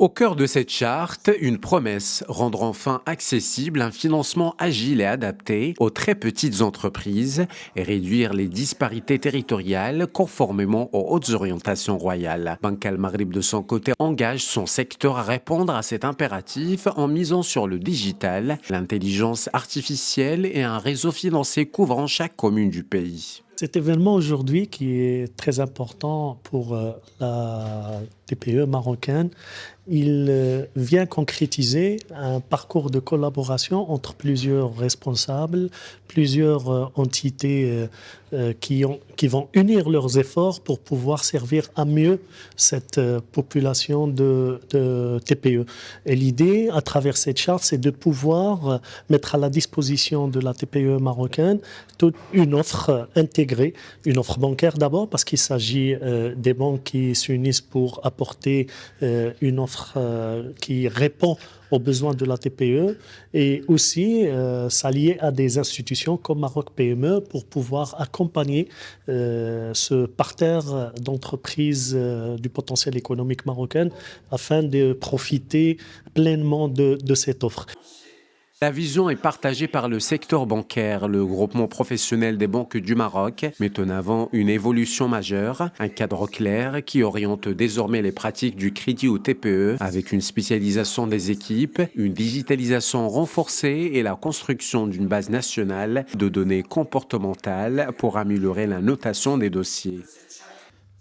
Au cœur de cette charte, une promesse, rendre enfin accessible un financement agile et adapté aux très petites entreprises et réduire les disparités territoriales conformément aux hautes orientations royales. Banque Al Maghrib, de son côté, engage son secteur à répondre à cet impératif en misant sur le digital, l'intelligence artificielle et un réseau financier couvrant chaque commune du pays. Cet événement aujourd'hui qui est très important pour la TPE marocaine, il vient concrétiser un parcours de collaboration entre plusieurs responsables, plusieurs entités qui vont unir leurs efforts pour pouvoir servir à mieux cette population de TPE. Et l'idée, à travers cette charte, c'est de pouvoir mettre à la disposition de la TPE marocaine toute une offre intégrée, une offre bancaire d'abord, parce qu'il s'agit des banques qui s'unissent pour apporter une offre qui répond aux besoins de la TPE et aussi s'allier à des institutions comme Maroc PME pour pouvoir accompagner ce parterre d'entreprises du potentiel économique marocain afin de profiter pleinement de cette offre. La vision est partagée par le secteur bancaire. Le groupement professionnel des banques du Maroc met en avant une évolution majeure, un cadre clair qui oriente désormais les pratiques du crédit au TPE avec une spécialisation des équipes, une digitalisation renforcée et la construction d'une base nationale de données comportementales pour améliorer la notation des dossiers.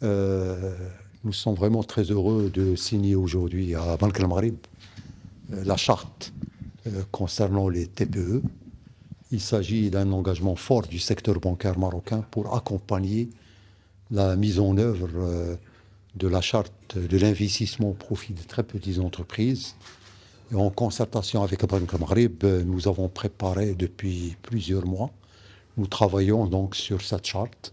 Nous sommes vraiment très heureux de signer aujourd'hui à Banque Al Maghrib la charte concernant les TPE. Il s'agit d'un engagement fort du secteur bancaire marocain pour accompagner la mise en œuvre de la charte de l'investissement au profit des très petites entreprises. Et en concertation avec Banque Al Maghrib, nous avons préparé depuis plusieurs mois. Nous travaillons donc sur cette charte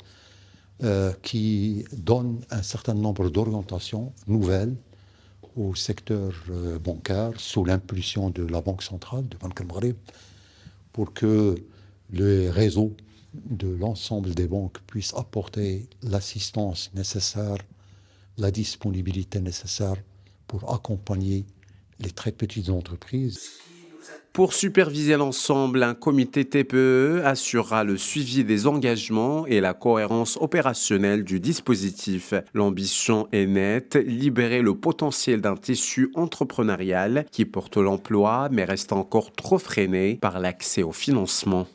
qui donne un certain nombre d'orientations nouvelles au secteur bancaire sous l'impulsion de la Banque centrale, de Banque Al Maghrib, pour que le réseau de l'ensemble des banques puisse apporter l'assistance nécessaire, la disponibilité nécessaire pour accompagner les très petites entreprises. Pour superviser l'ensemble, un comité TPE assurera le suivi des engagements et la cohérence opérationnelle du dispositif. L'ambition est nette, libérer le potentiel d'un tissu entrepreneurial qui porte l'emploi mais reste encore trop freiné par l'accès au financement.